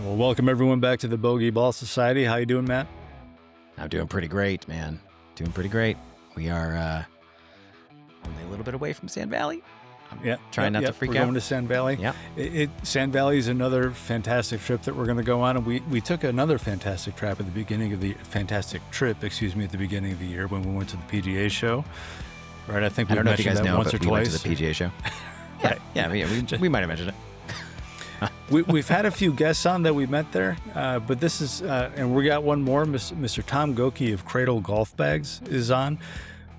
Well, welcome everyone back to the Bogey Ball Society. How you doing, Matt? I'm doing pretty great, man. Doing pretty great. We are only a little bit away from Sand Valley. Trying not to freak out. We're going to Sand Valley. Yeah. Sand Valley is another fantastic trip that we're going to go on, and we took another fantastic trip at the beginning of the year when we went to the PGA show. Right, I think we mentioned that once or twice. Went to the PGA show. We might have mentioned it. We've had a few guests on that we met there, but this is, and we got one more. Mr. Tom Gocke of Kradul Golf Bags is on.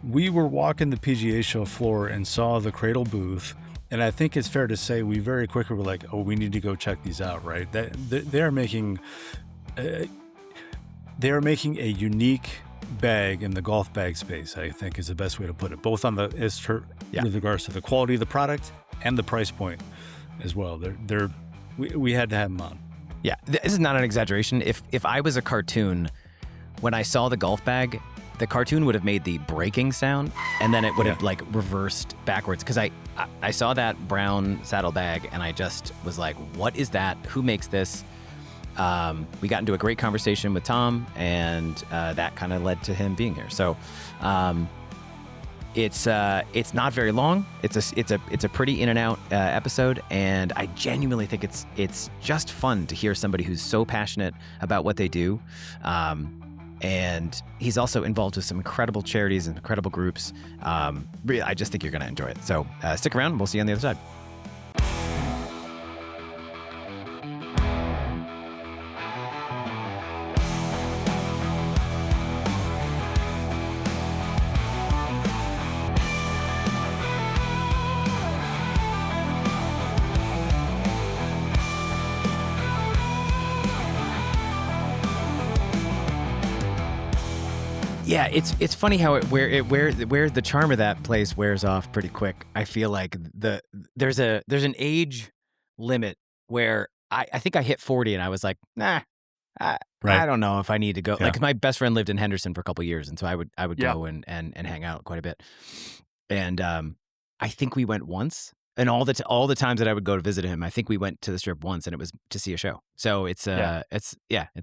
We were walking the PGA show floor and saw the Kradul booth, and I think it's fair to say we very quickly were like, "Oh, we need to go check these out." Right? They're making a unique bag in the golf bag space. I think is the best way to put it, both on with regards to the quality of the product and the price point as well. We had to have them on. Yeah, this is not an exaggeration. If I was a cartoon, when I saw the golf bag, the cartoon would have made the breaking sound, and then it would have like reversed backwards. Because I saw that brown saddle bag, and I just was like, "What is that? Who makes this?" We got into a great conversation with Tom, and that kind of led to him being here. So it's not very long. It's a pretty in and out episode, and I genuinely think it's just fun to hear somebody who's so passionate about what they do. And he's also involved with some incredible charities and incredible groups. Really, I just think you're going to enjoy it. So stick around. We'll see you on the other side. Yeah, it's funny how where the charm of that place wears off pretty quick. I feel like there's an age limit where I think I hit 40 and I was like, nah, I don't know if I need to go. Yeah. Like my best friend lived in Henderson for a couple of years, and so I would go and hang out quite a bit. And I think we went once. And all the times that I would go to visit him, I think we went to the Strip once, and it was to see a show. So it's a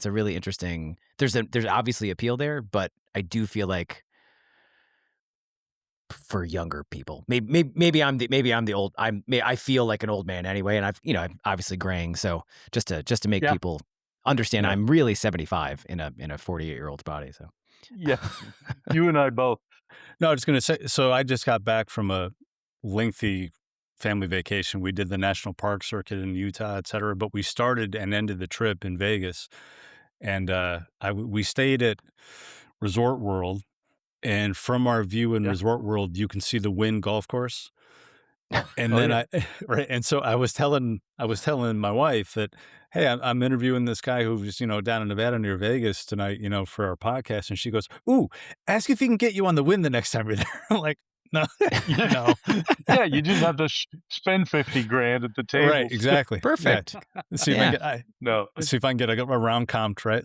really interesting. There's obviously appeal there, but I do feel like for younger people, maybe I'm the old. I feel like an old man anyway, and I'm obviously graying. So just to make people understand, I'm really 75 in a 48-year-old body. So yeah, you and I both. No, I was going to say. So I just got back from a lengthy family vacation. We did the national park circuit in Utah, et cetera, but we started and ended the trip in Vegas. And we stayed at Resort World, and from our view in Resort World, you can see the Wynn golf course. And then and so I was telling my wife that, hey, I'm interviewing this guy who's, down in Nevada near Vegas tonight, for our podcast. And she goes, ooh, ask if he can get you on the Wynn the next time you're there. I'm like, no, Yeah, you just have to spend $50,000 at the table. Right, exactly. Perfect. Yeah. See if I can get a round comped, right?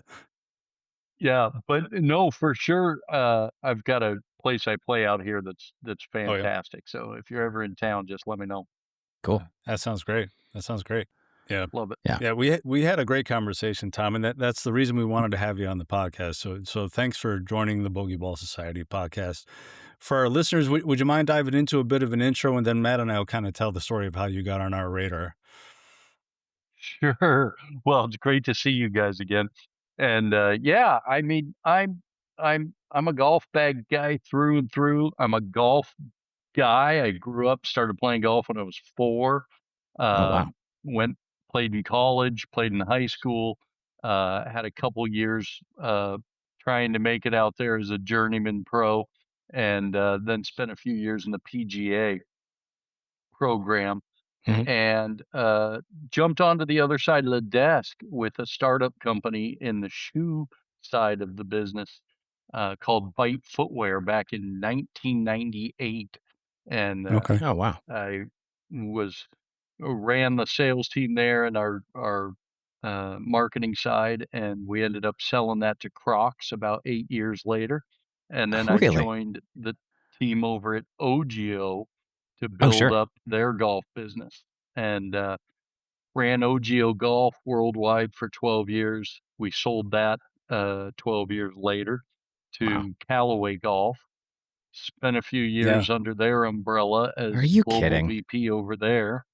Yeah, but no, for sure. I've got a place I play out here that's fantastic. So if you're ever in town, just let me know. Cool. That sounds great. Yeah, love it. Yeah, we had a great conversation, Tom, and that's the reason we wanted to have you on the podcast. So thanks for joining the Bogey Ball Society podcast. For our listeners, would you mind diving into a bit of an intro, and then Matt and I will kind of tell the story of how you got on our radar? Sure. Well, it's great to see you guys again. And I mean, I'm a golf bag guy through and through. I'm a golf guy. I grew up, started playing golf when I was 4. Played in college, played in high school, had a couple years trying to make it out there as a journeyman pro, and then spent a few years in the PGA program, and jumped onto the other side of the desk with a startup company in the shoe side of the business called Bite Footwear back in 1998. And Oh, wow. I ran the sales team there and our marketing side, and we ended up selling that to Crocs about 8 years later. And then I joined the team over at OGO to build up their golf business. And ran OGO Golf worldwide for 12 years. We sold that 12 years later Wow. to Callaway Golf. Spent a few Yeah. years under their umbrella Are as you global kidding? VP over there,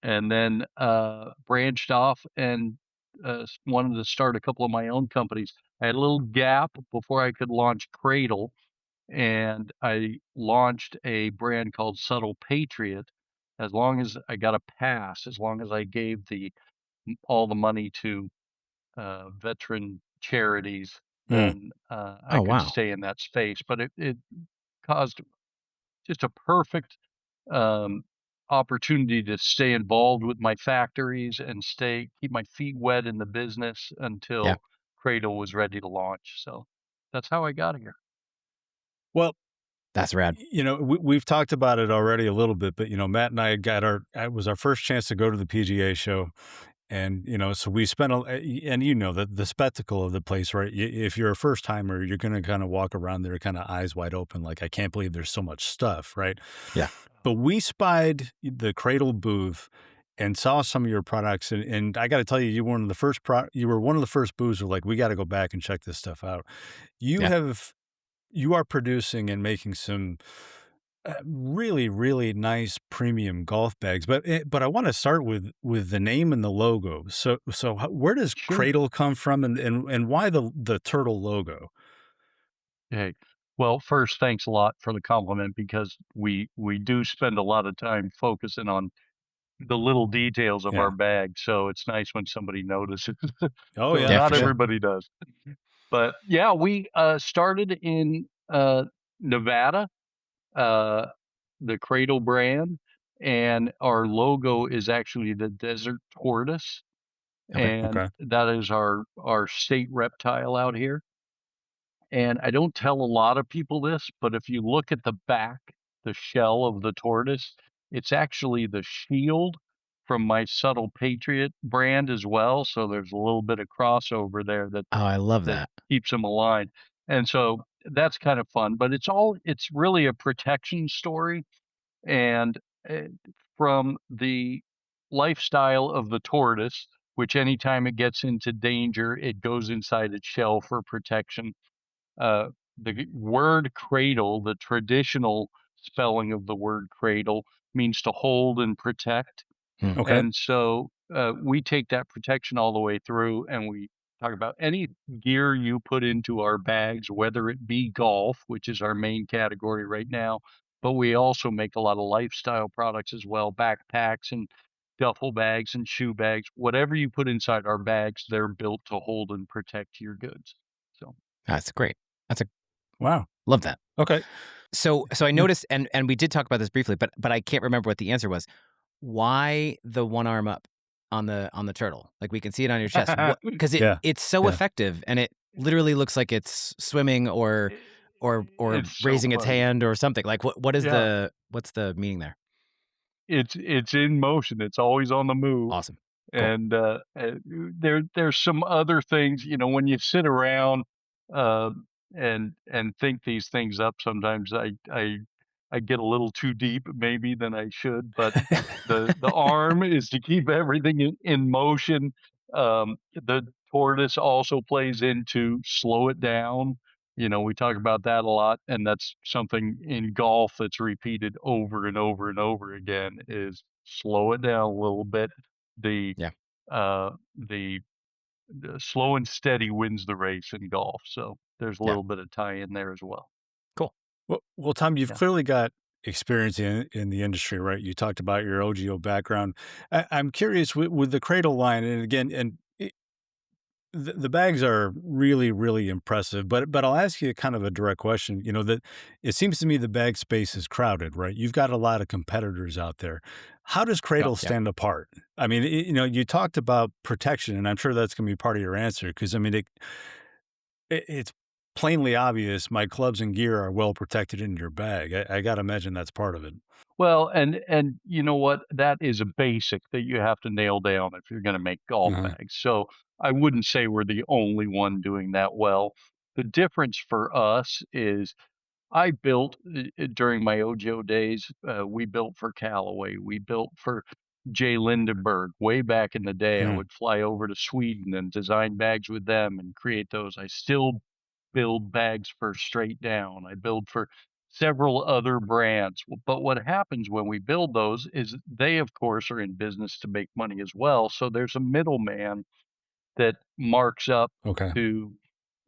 and then branched off and wanted to start a couple of my own companies. I had a little gap before I could launch Kradul, and I launched a brand called Subtle Patriot. As long as I got a pass, as long as I gave the all the money to veteran charities, Mm. then I Oh, could wow. stay in that space. But it caused just a perfect um, opportunity to stay involved with my factories and stay keep my feet wet in the business Yeah, until Cradle was ready to launch. So that's how I got here. Well, that's rad. we've talked about it already a little bit, but, Matt and I got it was our first chance to go to the PGA show. And, so we spent and the spectacle of the place, right? If you're a first timer, you're going to kind of walk around there kind of eyes wide open, like, I can't believe there's so much stuff, right? Yeah. But we spied the Cradle booth and saw some of your products. And I got to tell you, you were one of the first booths who were like, we got to go back and check this stuff out. You Yeah. have, you are producing and making some really, really nice premium golf bags, but I wanna start with the name and the logo. So ho where does Sure. Cradle come from, and why the turtle logo? Hey, well, first, thanks a lot for the compliment because we do spend a lot of time focusing on the little details of our Yeah. bag. So it's nice when somebody notices. Oh, So yeah, Yeah, not for sure. yeah. everybody does. But yeah, we started in Nevada, uh, the Cradle brand, and our logo is actually the desert tortoise, Okay. and Okay. that is our state reptile out here. And I don't tell a lot of people this, but if you look at the back, the shell of the tortoise, it's actually the shield from my Subtle Patriot brand as well. So there's a little bit of crossover there that Oh, I love that that. keeps them aligned. And so that's kind of fun, but it's really a protection story. And uh, from the lifestyle of the tortoise, which anytime it gets into danger, it goes inside its shell for protection. The word cradle, the traditional spelling of the word cradle, means to hold and protect. Hmm. Okay. And so we take that protection all the way through, and we talk about any gear you put into our bags, whether it be golf, which is our main category right now, but we also make a lot of lifestyle products as well, backpacks and duffel bags and shoe bags. Whatever you put inside our bags, they're built to hold and protect your goods. So. That's great. That's a Wow. love that. Okay. So I Mm. noticed, and we did talk about this briefly, but I can't remember what the answer was. Why the one arm up on the turtle? Like, we can see it on your chest. What? Because Yeah. it's so Yeah. effective, and it literally looks like it's swimming or It's so raising its funny. hand or something. Like, Yeah, what's the meaning there? it's in motion, it's always on the move, Awesome. Cool. and, there's some other things, when you sit around, uh, and think these things up, sometimes I get a little too deep maybe than I should, but the arm is to keep everything in motion. The tortoise also plays into slow it down. We talk about that a lot, and that's something in golf that's repeated over and over and over again is slow it down a little bit. The Yeah. the slow and steady wins the race in golf. So there's a Yeah. little bit of tie in there as well. Cool. Well, Tom, you've Yeah. clearly got experience in the industry, right? You talked about your OGO background. I'm curious with the Cradle line, and again, the bags are really, really impressive, but I'll ask you kind of a direct question. That it seems to me the bag space is crowded, right? You've got a lot of competitors out there. How does Yeah. Cradle Yeah. stand apart? I mean, you talked about protection, and I'm sure that's going to be part of your answer because I mean, it's plainly obvious. My clubs and gear are well protected in your bag. I got to imagine that's part of it. Well, and you know what? That is a basic that you have to nail down if you're going to make golf Uh-huh. bags. So I wouldn't say we're the only one doing that well. The difference for us is I built during my OJO days. We built for Callaway. We built for Jay Lindenberg. Way back in the day, I Hmm. would fly over to Sweden and design bags with them and create those. I still build bags for Straight Down. I build for several other brands. But what happens when we build those is they, of course, are in business to make money as well. So there's a middleman that marks up Okay. to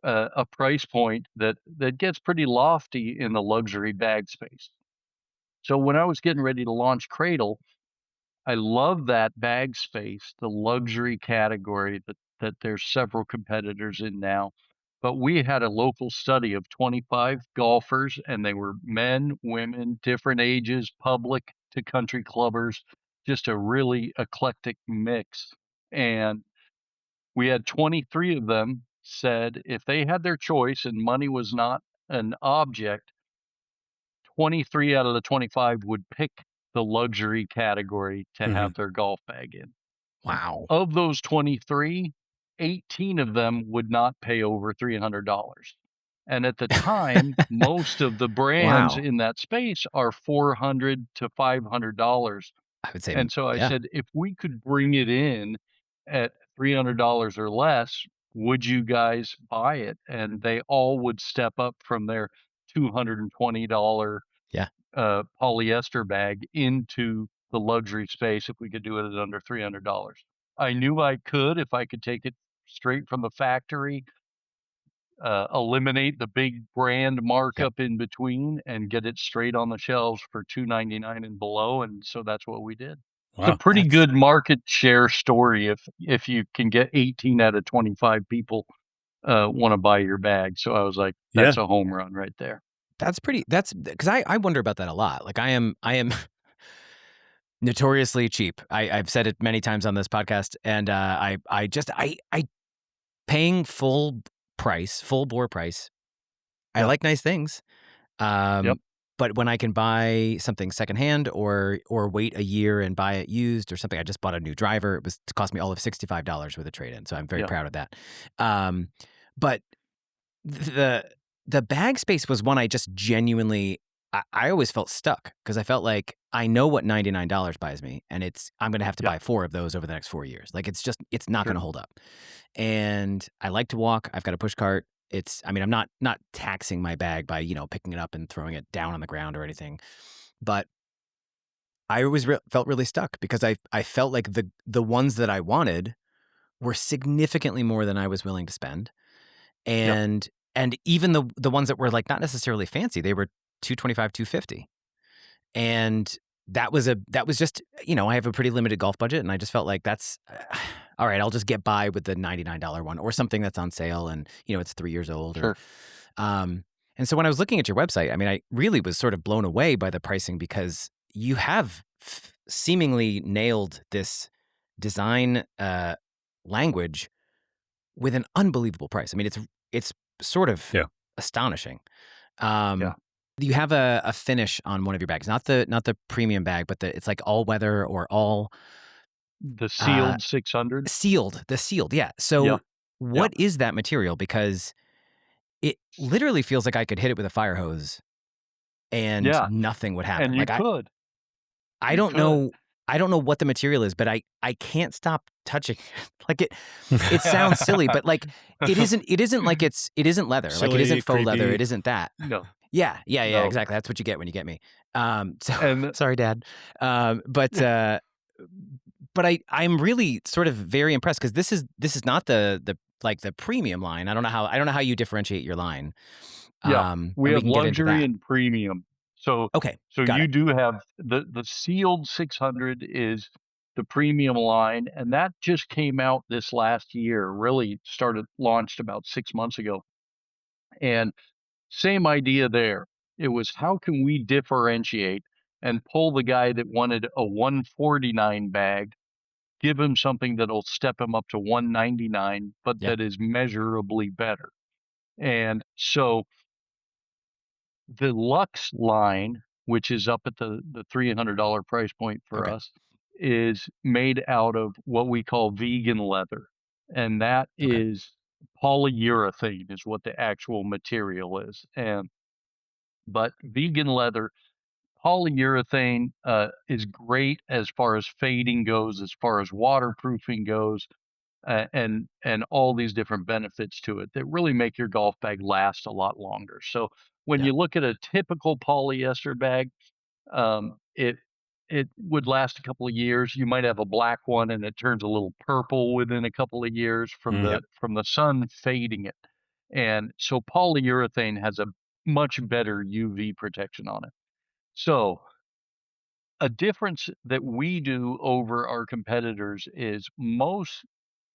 a price point that gets pretty lofty in the luxury bag space. So when I was getting ready to launch Cradle, I love that bag space, the luxury category that there's several competitors in now. But we had a local study of 25 golfers, and they were men, women, different ages, public to country clubbers, just a really eclectic mix. And we had 23 of them said if they had their choice and money was not an object, 23 out of the 25 would pick the luxury category to Hmm. have their golf bag in. Wow. Of those 23, 18 of them would not pay over $300. And at the time, most of the brands Wow. in that space are $400 to $500. I would say, And so I yeah, said, if we could bring it in at $300 or less, would you guys buy it? And they all would step up from their $220 yeah, polyester bag into the luxury space if we could do it at under $300. I knew I could if I could take it straight from the factory, eliminate the big brand yep. markup in between, and get it straight on the shelves for $2.99 and below. And so that's what we did. It's a Wow. pretty That's good market share story if you can get 18 out of 25 people want to buy your bag. So I was like, Yeah. that's a home run right there. that's because I wonder about that a lot. Like I am notoriously cheap. I've said it many times on this podcast, and I paying full price, full bore price. I Yeah. like nice things. Yep. Um, but when I can buy something secondhand or wait a year and buy it used or something, I just bought a new driver. It cost me all of $65 with a trade in, so I'm very Yeah. proud of that. Um, but the the bag space was one I just genuinely I always felt stuck because I felt like I know what $99 buys me, and I'm gonna have to Yeah. buy 4 of those over the next 4 years. Like it's not Sure. gonna hold up. And I like to walk. I've got a push cart. I mean, I'm not taxing my bag by, picking it up and throwing it down on the ground or anything. But I always felt really stuck because I felt like the ones that I wanted were significantly more than I was willing to spend. Yeah. And even the ones that were like not necessarily fancy, they were 225, 250. And that was just, I have a pretty limited golf budget, and I just felt like that's all right, I'll just get by with the $99 one or something that's on sale and, it's 3 years old or Sure. um and so when I was looking at your website, I mean, I really was sort of blown away by the pricing because you have seemingly nailed this design language with an unbelievable price. I mean, it's sort of Yeah. astonishing. Yeah. Um, you have a finish on one of your bags, not the premium bag, but it's like all weather or all The uh, sealed 600. sealed. The sealed, yeah. Yeah. So Yeah. what is that material? Because it literally feels like I could hit it with a fire hose and Yeah. nothing would happen. And you Like could. I You don't could. know I don't know what the material is, but I can't stop touching it. Like it sounds silly, but like it isn't like it isn't leather. Like it isn't Silly, faux leather. It creepy. isn't that. No. Yeah, yeah, yeah, No. exactly. That's what you get when you get me. So And sorry, Dad. But I'm really sort of very impressed because this is not the like the premium line. I don't know how you differentiate your line. yeah, we And we have can get into luxury that. and premium. So Okay, so got you it. do have the sealed 600 is the premium line, and that just came out this last year, really launched about 6 months ago. And same idea there. It was how can we differentiate and pull the guy that wanted a 149 bag, give him something that'll step him up to 199, but Yeah. that is measurably better. And so the Lux line, which is up at the $300 price point for Okay. us, is made out of what we call vegan leather. And that Okay. is polyurethane is what the actual material is. And but vegan leather, polyurethane is great as far as fading goes, as far as waterproofing goes, and all these different benefits to it that really make your golf bag last a lot longer. So when Yeah. you look at a typical polyester bag, it would last a couple of years. You might have a black one and it turns a little purple within a couple of years from Yep. the sun fading it. And so polyurethane has a much better UV protection on it. So a difference that we do over our competitors is most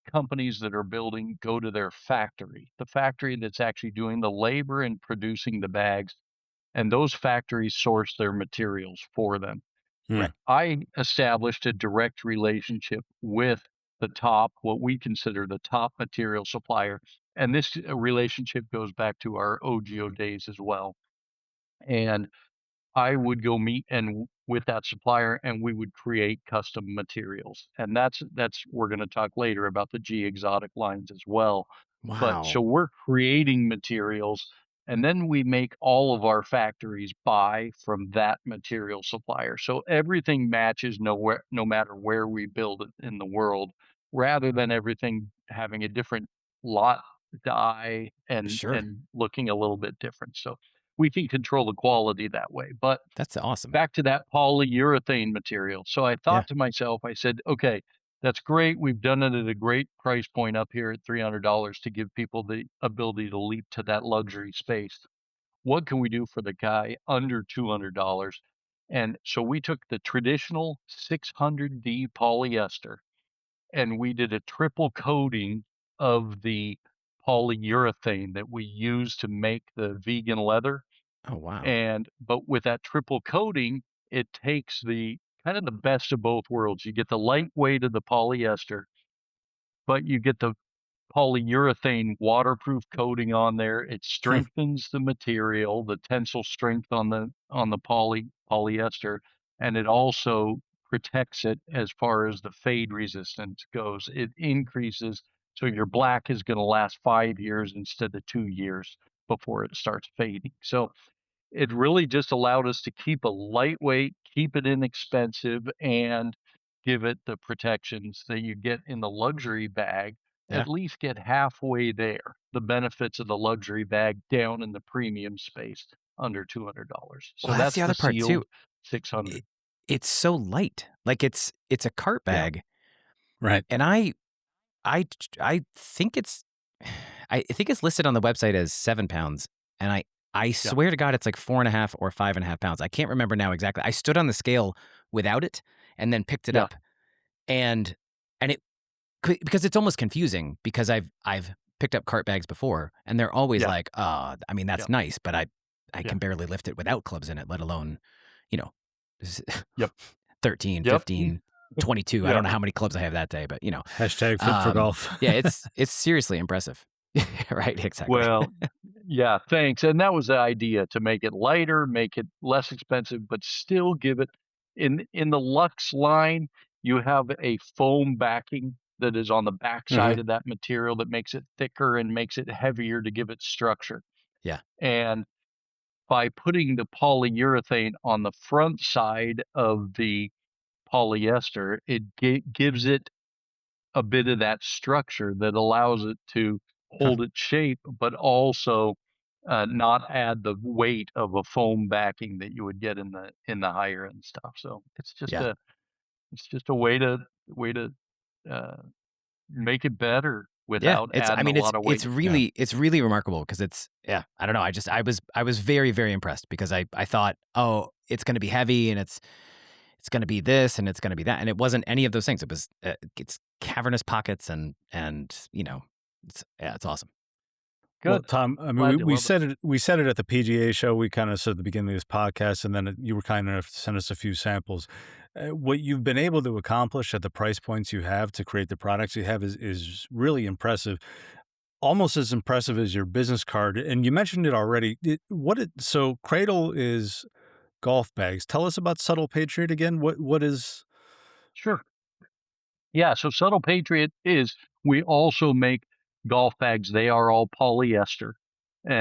companies that are building go to their factory, the factory that's actually doing the labor and producing the bags, and those factories source their materials for them. Mm. Right. I established a direct relationship with the top, what we consider the top material supplier, and this relationship goes back to our OGO days as well. And I would go meet with that supplier, and we would create custom materials. And that's we're gonna talk later about the G Exotic lines as well. But Wow. so we're creating materials, and then we make all of our factories buy from that material supplier. So everything matches nowhere no matter where we build it in the world, rather than everything having a different lot die Sure. and looking a little bit different. So we can control the quality that way. But That's awesome. back to that polyurethane material. So I Yeah. thought to myself, I said, okay, that's great. We've done it at a great price point up here at $300 to give people the ability to leap to that luxury space. What can we do for the guy under $200? And so we took the traditional 600D polyester and we did a triple coating of the polyurethane that we use to make the vegan leather. Oh, wow. And but with that triple coating, it takes the kind of the best of both worlds. You get the lightweight of the polyester, but you get the polyurethane waterproof coating on there. It Hmm. strengthens the material, the tensile strength on the polyester, and it also protects it as far as the fade resistance goes. It increases so your black is going to last 5 years instead of 2 years before it starts fading. So it really just allowed us to keep a lightweight, keep it inexpensive, and give it the protections that you get in the luxury bag, Yeah. at least get halfway there. The benefits of the luxury bag down in the premium space under $200. So Well, that's the that's the other part too. sealed 600. It, it's so light. Like it's a cart Yeah. bag, Right. and I think it's I think it's listed on the website as 7 pounds, and I Yeah. swear to God it's like 4.5 or 5.5 pounds. I can't remember now exactly. I stood on the scale without it and then picked it Yeah. up, and and it because it's almost confusing because I've picked up cart bags before and they're always Yeah. like, I mean that's Yeah. nice, but I Yeah. can barely lift it without clubs in it, let alone, you know, s- Yep. 13, Yep. 15, 22. I Yeah. don't know how many clubs I have that day, but Hashtag fit for golf. yeah, it's seriously impressive. Right, exactly. Well, yeah, thanks. And that was the idea to make it lighter, make it less expensive, but still give it in the Lux line, you have a foam backing that is on the backside Mhm. of that material that makes it thicker and makes it heavier to give it structure. Yeah. And by putting the polyurethane on the front side of the polyester, it gives it a bit of that structure that allows it to Huh. hold its shape, but also not add the weight of a foam backing that you would get in the higher end stuff. So Yeah. it's just a way to uh, make it better Yeah, without it's I adding a mean, lot of weight. Yeah. it's really remarkable because it's yeah, I don't know, I was very, very impressed because I thought, "Oh, it's gonna be heavy and it's gonna be this and it's gonna be that," and it wasn't any of those things. It was, it's cavernous pockets and, it's yeah, it's awesome. Well, Good, Tom, I mean, glad you love it. we said it at the PGA show. We kind of said at the beginning of this podcast, and then you were kind enough to send us a few samples. What you've been able to accomplish at the price points you have to create the products you have is really impressive. Almost as impressive as your business card. And you mentioned it already. So Kradul is golf bags. Tell us about Subtle Patriot again. What is? Sure. Yeah. So Subtle Patriot is we also make golf bags. They are all polyester.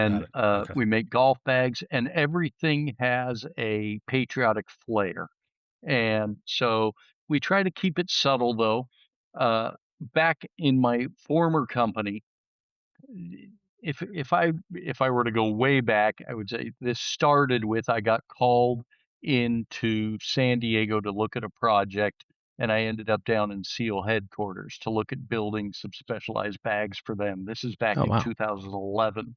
Got and it. Okay. we make golf bags, and everything has a patriotic flair. And so we try to keep it subtle, though. Back in my former company, if I were to go way back, I would say this started with I got called into San Diego to look at a project, and I ended up down in SEAL headquarters to look at building some specialized bags for them. This is back Oh, in wow. 2011,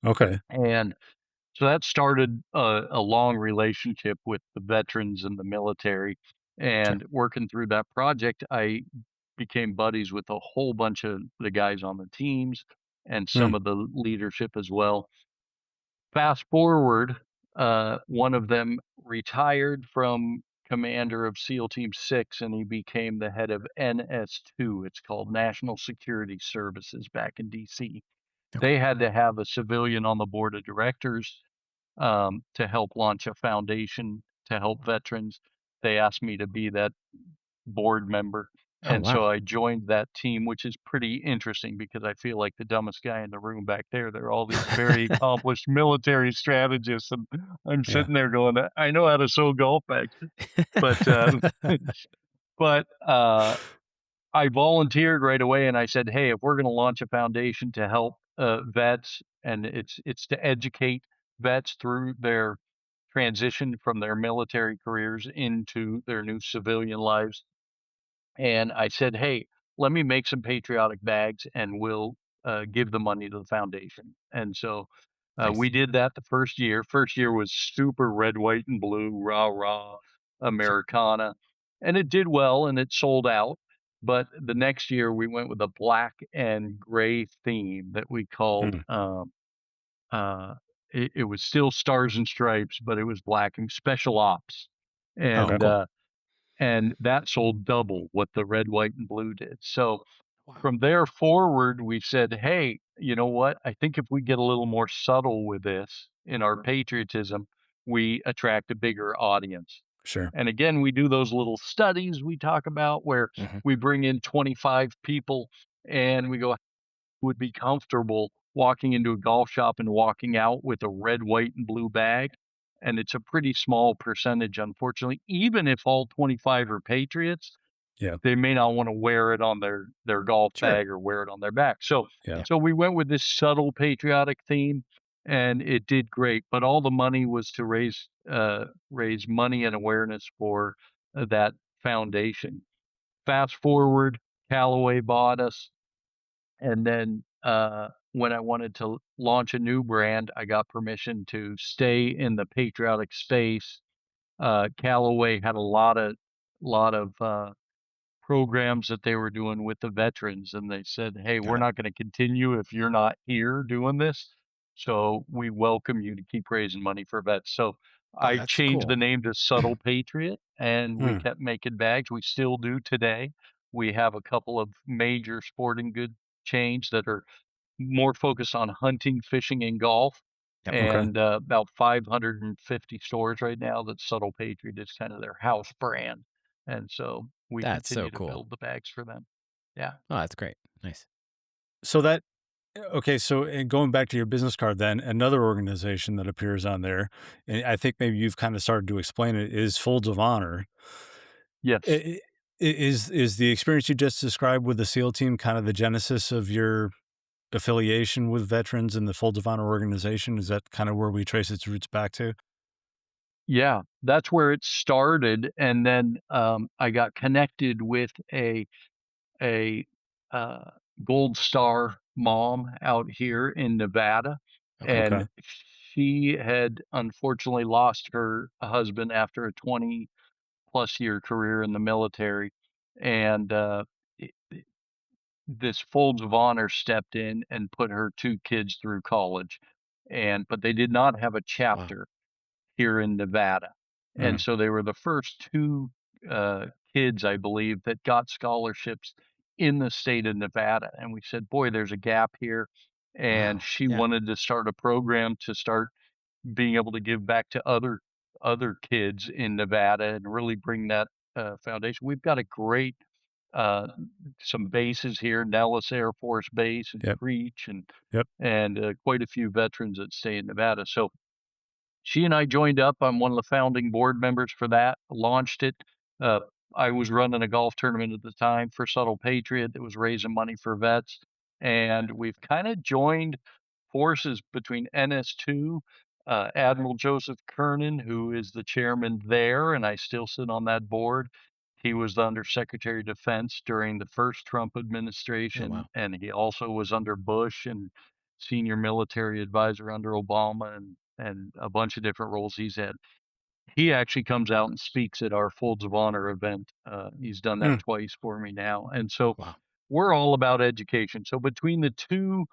Okay. and so that started a long relationship with the veterans and the military. Sure. And working through that project, I became buddies with a whole bunch of the guys on the teams and Mm, some of the leadership as well. Fast forward, one of them retired from commander of SEAL Team 6 and he became the head of NS2. It's called National Security Services back in DC. Okay. They had to have a civilian on the board of directors to help launch a foundation to help veterans. They asked me to be that board member. Oh, And wow. so I joined that team, which is pretty interesting because I feel like the dumbest guy in the room back there. They're all these very accomplished military strategists. And I'm yeah. sitting there going, I know how to sew golf bags. But, but I volunteered right away and I said, "Hey, if we're going to launch a foundation to help vets, and it's to educate vets through their transition from their military careers into their new civilian lives." And I said, "Hey, let me make some patriotic bags, and we'll give the money to the foundation." And so we Nice. did that the first year. First year was super red, white, and blue, rah rah, Sure. Americana, and it did well, and it sold out. But the next year, we went with a black and gray theme that we called. Mm, Uh, it was still stars and stripes, but it was black and special ops, okay. and Cool. that sold double what the red, white, and blue did. So Wow. from there forward, we said, "Hey, you know what? I think if we get a little more subtle with this in our patriotism, we attract a bigger audience." Sure. And again, we do those little studies we talk about where Mhm. we bring in 25 people and we go, would be comfortable walking into a golf shop and walking out with a red, white, and blue bag. And it's a pretty small percentage, unfortunately. Even if all 25 are patriots, Yeah. they may not want to wear it on their golf Sure. bag or wear it on their back. So Yeah. Yeah. so we went with this subtle patriotic theme and it did great. But all the money was to raise money and awareness for that foundation. Fast forward, Callaway bought us. And then, when I wanted to launch a new brand, I got permission to stay in the patriotic space. Callaway had a lot of programs that they were doing with the veterans, and they said, "Hey, we're Got it. not gonna continue if you're not here doing this, so we welcome you to keep raising money for vets." So Oh, I that's changed the cool. name to Subtle Patriot, and we Mm, kept making bags. We still do today. We have a couple of major sporting good chains that are more focused on hunting, fishing, and golf, Yep. okay. and, about 550 stores right now that Subtle Patriot is kind of their house brand, and so we That's so continue to cool. build the bags for them. Yeah. Oh, that's great. Nice. So that okay, so and going back to your business card then, another organization that appears on there, and I think maybe you've kind of started to explain it, is Folds of Honor. Yes. Is the experience you just described with the SEAL team kind of the genesis of your affiliation with veterans and the Folds of Honor organization? Is that kind of where we trace its roots back to? Yeah, that's where it started, and then, I got connected with a, uh, Gold Star mom out here in Nevada, Okay. and Okay. she had unfortunately lost her husband after a 20+ year career in the military, and, I this Folds of Honor stepped in and put her 2 kids through college, but they did not have a Wow. chapter here in Nevada. And Mm, so they were the first 2, kids, I believe, that got scholarships in the state of Nevada, and we said, "Boy, there's a gap here," and Wow. she Yeah. wanted to start a program to start being able to give back to other kids in Nevada and really bring that, foundation. We've got a great uh, some bases here, Nellis Air Force Base and Yep. Creech, Yep. and quite a few veterans that stay in Nevada. So she and I joined up. I'm one of the founding board members for that, launched it. Uh, I was running a golf tournament at the time for Subtle Patriot that was raising money for vets. And we've kind of joined forces between NS2, Admiral Joseph Kernan, who is the chairman there, and I still sit on that board. He was the Undersecretary of Defense during the first Trump Oh, wow. administration, and he also was under Bush and senior military advisor under Obama and a bunch of different roles he's had. He actually comes out and speaks at our Folds of Honor event. He's done that Mm. twice for me now. And so Wow. we're all about education. So between the two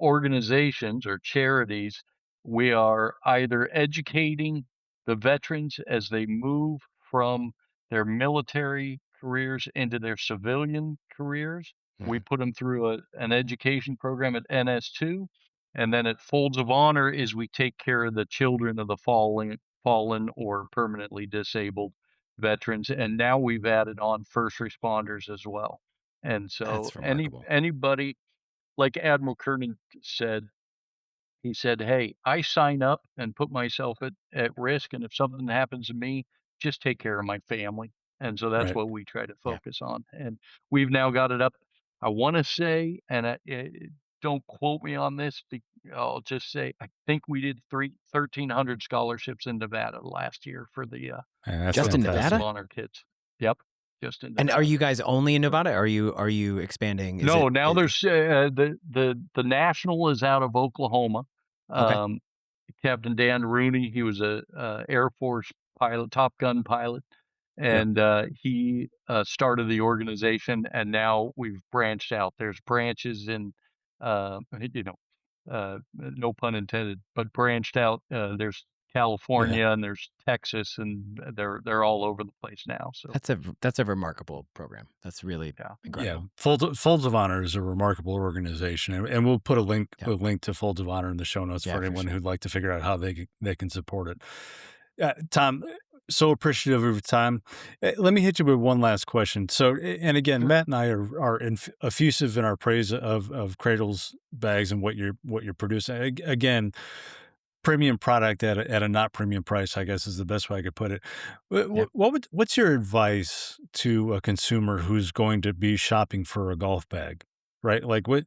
organizations or charities, we are either educating the veterans as they move from their military careers into their civilian careers. We Mhm. put them through an education program at NS2. And then at Folds of Honor is we take care of the children of the fallen or permanently disabled veterans. And now we've added on first responders as well. And so That's remarkable. anybody like Admiral Kernan said, he said, "Hey, I sign up and put myself at risk, and if something happens to me, just take care of my family." And so that's Right. what we try to Yeah. focus on. And we've now got it up. I want to say, and don't quote me on this. I'll just say I think we did 1,300 scholarships in Nevada last year for the And that's for Just the in Folds of Nevada? fantastic. Honor kids. Yep, just in And are Nevada. you guys only in So. Nevada? Are you expanding? Is No, it now is there's the national is out of Oklahoma. okay. Um, Captain Dan Rooney, he was a Air Force pilot, Top Gun pilot, Yep. and he started the organization. And now we've branched out. There's branches in, you know, no pun intended, but branched out. There's Yeah. California and there's Texas, and they're all over the place now. So That's a remarkable program. That's really yeah, Yeah, incredible. Folds of Honor is a remarkable organization, and we'll put Yeah. a link to Folds of Honor in the show notes Yeah, for for anyone sure. who'd like to figure out how they can support it. Tom, so appreciative of your time. Let me hit you with one last question. So, and again, sure, Matt and I are effusive in our praise of Kradul's bags and what you're producing. Again, premium product at a not premium price, I guess is the best way I could put it. Yeah. What's your advice to a consumer who's going to be shopping for a golf bag, right? Like what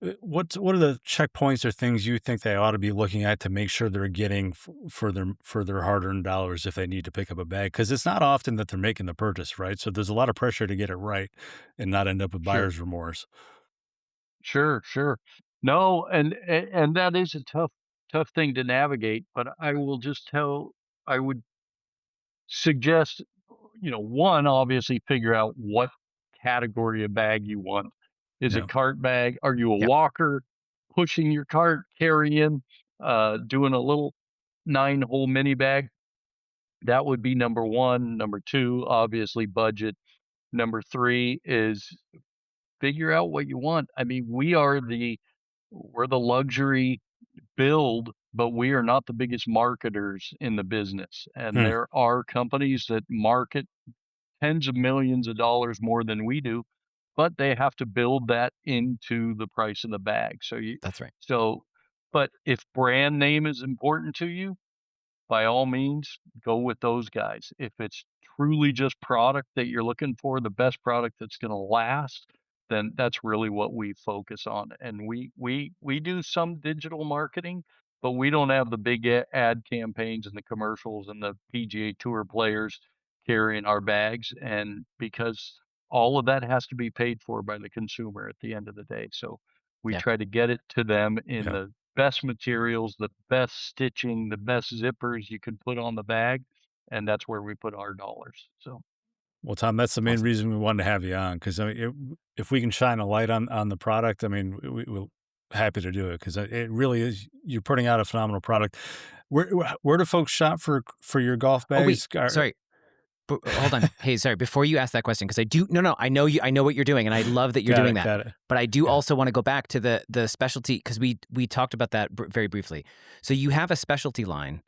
are the checkpoints or things you think they ought to be looking at to make sure they're getting for their hard-earned dollars if they need to pick up a bag? Because it's not often that they're making the purchase, right? So there's a lot of pressure to get it right and not end up with sure. buyer's remorse. Sure, sure. No, and that is a tough thing to navigate, but I would suggest, one, obviously figure out what category of bag you want. Is it Yeah. cart bag? Are you a Yep. walker, pushing your cart, carrying, doing a little 9-hole mini bag? That would be number 1. Number 2, obviously budget. Number 3 is figure out what you want. I mean, we're the luxury build, but we are not the biggest marketers in the business. And Hmm. there are companies that market tens of millions of dollars more than we do, but they have to build that into the price of the bag. That's right. So, but if brand name is important to you, by all means, go with those guys. If it's truly just product that you're looking for, the best product that's going to last, then that's really what we focus on. And we do some digital marketing, but we don't have the big ad campaigns and the commercials and the PGA Tour players carrying our bags. And because all of that has to be paid for by the consumer at the end of the day. So we Yeah. try to get it to them in Yeah. the best materials, the best stitching, the best zippers you can put on the bag, and that's where we put our dollars. So, Well, Tom, that's the main Awesome. reason we wanted to have you on because I mean, if we can shine a light on the product, I mean, we're happy to do it because it really is. You're putting out a phenomenal product. Where do folks shop for your golf Oh, wait. bags? Sorry. Hold on. Hey, sorry. Before you ask that question, because I do no, I know you. I know what you're doing, and I love that you're Got doing it. that. Got it. But I do Yeah. also want to go back to the specialty because we talked about that very briefly. So you have a specialty line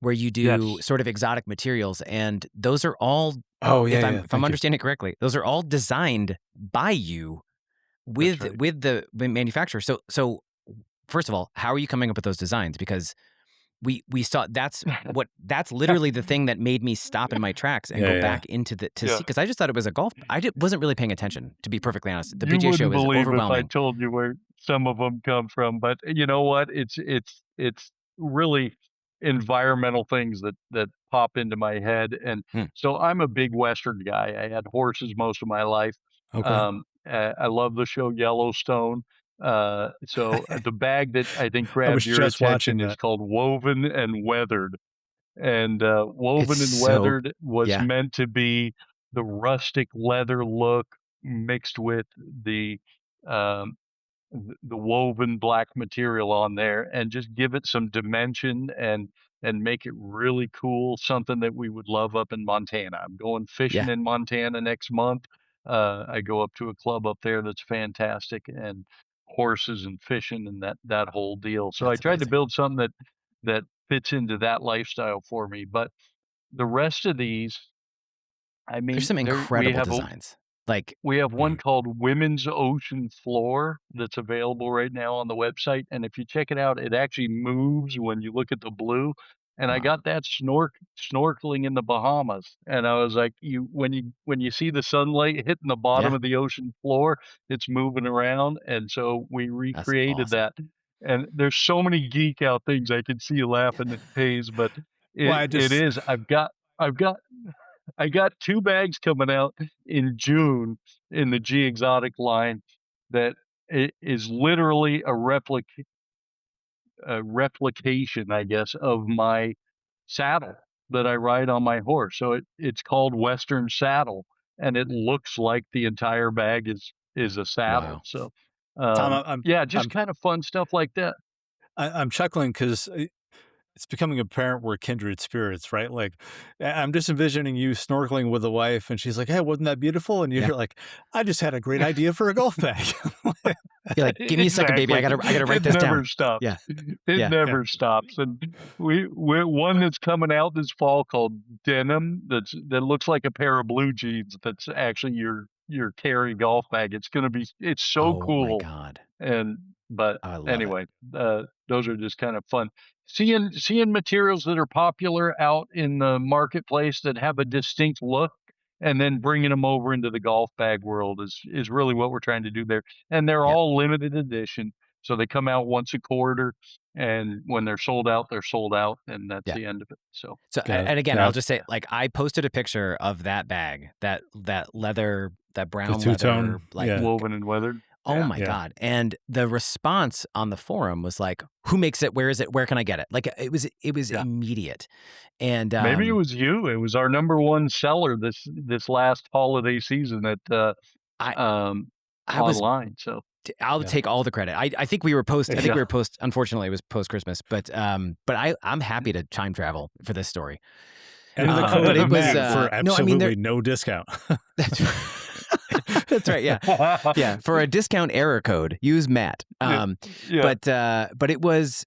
where you do Yes. sort of exotic materials, and those are all, Oh, yeah, if yeah, I'm thank you. understanding it correctly, those are all designed by you That's with right. the manufacturer. So first of all, how are you coming up with those designs? Because we saw that's literally the thing that made me stop in my tracks and Yeah, go yeah. back into the to see, Yeah. because I just thought it was a golf. Wasn't really paying attention, to be perfectly honest. The You PGA show wouldn't is believe if I overwhelming. told you where some of them come from, but you know what? It's really environmental things that pop into my head, and Hmm. so I'm a big Western guy. I had horses most of my life. Okay. I love the show Yellowstone. So the bag that I think I was grabbed your just watching attention is that. called Woven and Weathered. And, It's Woven and so Weathered was yeah, meant to be the rustic leather look mixed with the, um, the woven black material on there, and just give it some dimension and make it really cool, something that we would love up in Montana. I'm going fishing yeah, in Montana next month. I go up to a club up there that's fantastic, and horses and fishing and that whole deal. So I that's tried to amazing. build something that fits into that lifestyle for me. But the rest of these, I There's mean, some there we incredible have a designs. Like, one Mhm. called Women's Ocean Floor that's available right now on the website, and if you check it out, it actually moves when you look at the blue, and I wow, got that snorkeling in the Bahamas, and I was like, you when you see the sunlight hitting the bottom yeah, of the ocean floor, it's moving around, and so we that's recreated awesome. that, and there's so many geek out things I can see you laughing at Hayes, but Well, it is. I got 2 bags coming out in June in the G Exotic line that is literally a replication, I guess, of my saddle that I ride on my horse. So it's called Western Saddle, and it looks like the entire bag is a saddle. Wow. So, Tom, I'm yeah, just I'm kind of fun stuff like that. I'm chuckling 'cause it's becoming apparent we're kindred spirits, right? Like, I'm just envisioning you snorkeling with a wife, and she's like, "Hey, wasn't that beautiful?" And Yeah. you're like, "I just had a great idea for a golf bag." You're like, "Give me a second, baby. Exactly. I gotta write It this never down." stops. Yeah, It yeah. Yeah. never stops, and we one that's coming out this fall called Denim that looks like a pair of blue jeans that's actually your carry golf bag. It's so Oh my cool, god. and but I love it. anyway, those are just kind of fun. Seeing materials that are popular out in the marketplace that have a distinct look, and then bringing them over into the golf bag world is really what we're trying to do there. And they're Yep, all limited edition, so they come out once a quarter, and when they're sold out, and that's yeah. the end of it. So So, Got it. and again, Yeah. I'll just say, like, I posted a picture of that bag, that leather, that The brown leather, two-tone? like, Yeah. woven and weathered, oh yeah. my Yeah. god, and the response on the forum was like, "Who makes it? Where is it? Where can I get it?" Like, it was Yeah. immediate, and, Maybe it was you. It was our number 1 seller this last holiday season at, I um, I was online, so I'll Yeah. take all the credit. I think I think yeah. we were post unfortunately, it was post-Christmas, but I'm happy to time travel for this story. Enter the But code it was, MAG for no, I mean, absolutely no discount. that's that's right, yeah. Yeah, for a discount error code, use Matt. Yeah, yeah, But it was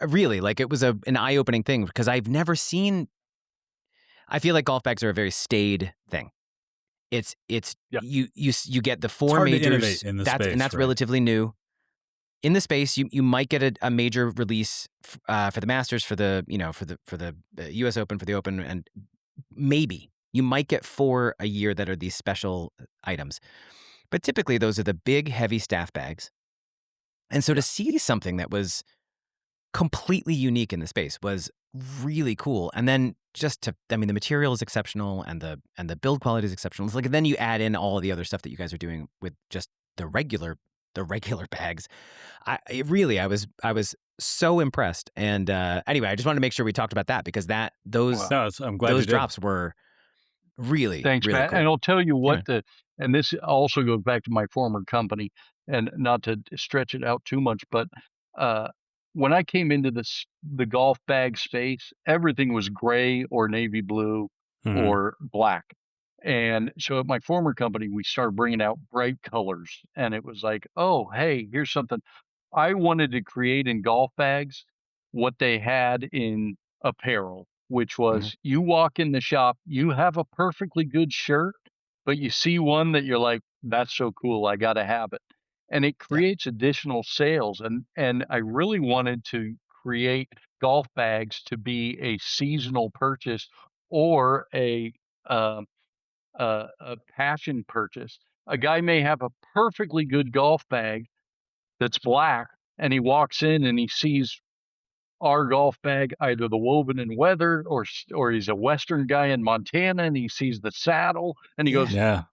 really, like, it was an eye-opening thing, because I've never seen. I feel like golf bags are a very staid thing. It's yeah, you get the It's 4 hard to innovate majors, in the that's space, right? relatively new. In the space, you might get a major release for the Masters, for the, for the U.S. Open, for the Open, and maybe you might get 4 a year that are these special items. But typically, those are the big, heavy staff bags. And so to yeah. see something that was completely unique in the space was really cool. And then I mean, the material is exceptional, and the build quality is exceptional. It's like, then you add in all of the other stuff that you guys are doing with just the regular bags. I was so impressed. And anyway, I just wanted to make sure we talked about that, because Wow. No, I'm glad you those did. drops were really, Thanks, really Matt. And cool. I'll tell you Yeah, what man. and this also goes back to my former company, and not to stretch it out too much, but uh, when I came into the golf bag space, everything was gray or navy blue Mhm. or black. And so at my former company, we started bringing out bright colors, and it was like, oh, hey, here's something I wanted to create in golf bags, what they had in apparel, which Mhm. was you walk in the shop, you have a perfectly good shirt, but you see one that you're like, "That's so cool, I gotta have it." And it Yeah. creates additional sales, and I really wanted to create golf bags to be a seasonal purchase or um, a passion purchase. A guy may have a perfectly good golf bag that's black, and he walks in and he sees our golf bag, either the woven and weathered, or he's a Western guy in Montana and he sees the saddle and he Yeah. goes, Yeah.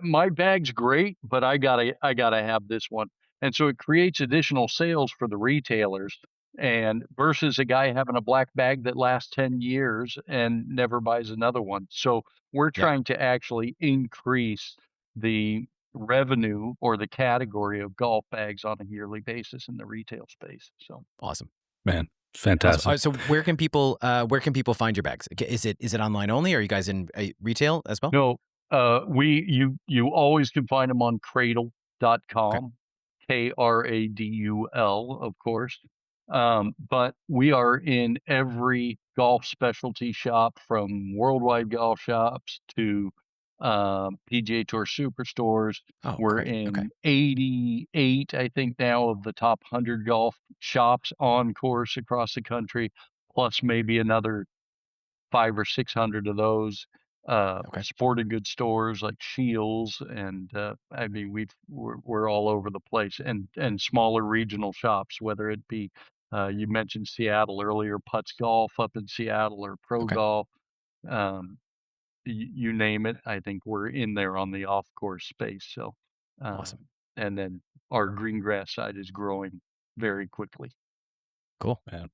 "My bag's great, but I gotta have this one." And so it creates additional sales for the retailers, and versus a guy having a black bag that lasts 10 years and never buys another one. So we're Yep. trying to actually increase the revenue or the category of golf bags on a yearly basis in the retail space. So Awesome. Man, Awesome. fantastic. So where can people find your bags? Is it online only? Are you guys in retail as well? no, you always can find them on Okay. Kradul.com, Kradul, of course. But we are in every golf specialty shop, from worldwide golf shops to PGA Tour superstores. Oh, We're great. Okay. in 88, I think, now of the top 100 golf shops on course across the country, plus maybe another 5 or 600 of those, Okay. sporting goods stores like Shields, and, I mean, we're all over the place, and smaller regional shops, whether it be, you mentioned Seattle earlier, Putts Golf up in Seattle, or Pro Okay. Golf, um, you name it, I think we're in there on the off course space. So, Awesome. and then our green grass side is growing very quickly. Cool. Man.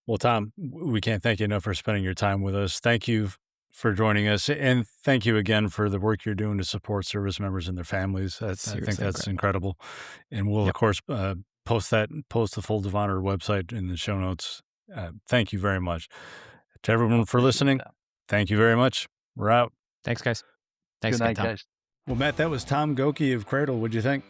Well, Tom, we can't thank you enough for spending your time with us. Thank you for joining us. And thank you again for the work you're doing to support service members and their families. I think Seriously that's incredible. incredible. And we'll, of Yep. course, post the Fold of Honor website in the show notes. Thank you very much. To I everyone for appreciate listening, that. thank you very much. We're out. Thanks, guys. Thanks Good again, night, Tom. guys. Well, Matt, that was Tom Gocke of Kradul. What'd you think?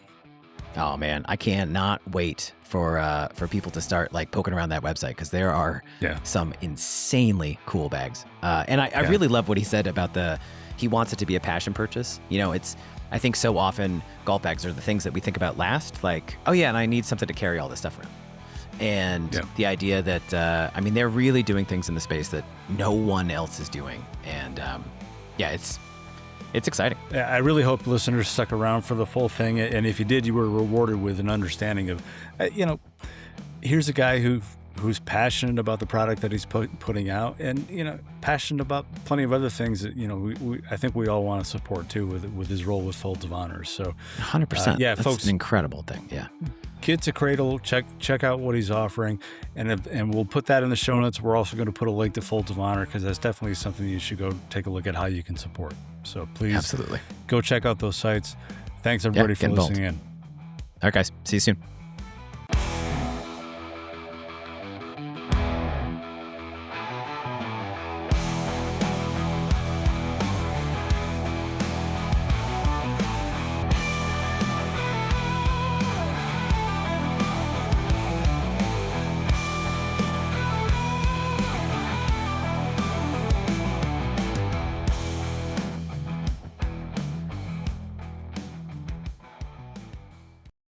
Oh man, I cannot wait for people to start like poking around that website, because there are Yeah. some insanely cool bags. And I Yeah. really love what he said about he wants it to be a passion purchase. You know, I think so often golf bags are the things that we think about last. Like, oh yeah, and I need something to carry all this stuff around. And Yeah. the idea that I mean, they're really doing things in the space that no one else is doing. And yeah, it's exciting. Yeah, I really hope listeners stuck around for the full thing. And if you did, you were rewarded with an understanding of, here's a guy who's passionate about the product that he's putting out, and passionate about plenty of other things that I think we all want to support too with his role with Folds of Honor. So 100%. yeah, That's folks, an incredible thing. Yeah. get to Kradul, check out what he's offering, and we'll put that in the show notes. We're also going to put a link to Folds of Honor, because that's definitely something you should go take a look at how you can support. So please Absolutely. go check out those sites. Thanks everybody for get involved. listening in. All right, guys. See you soon.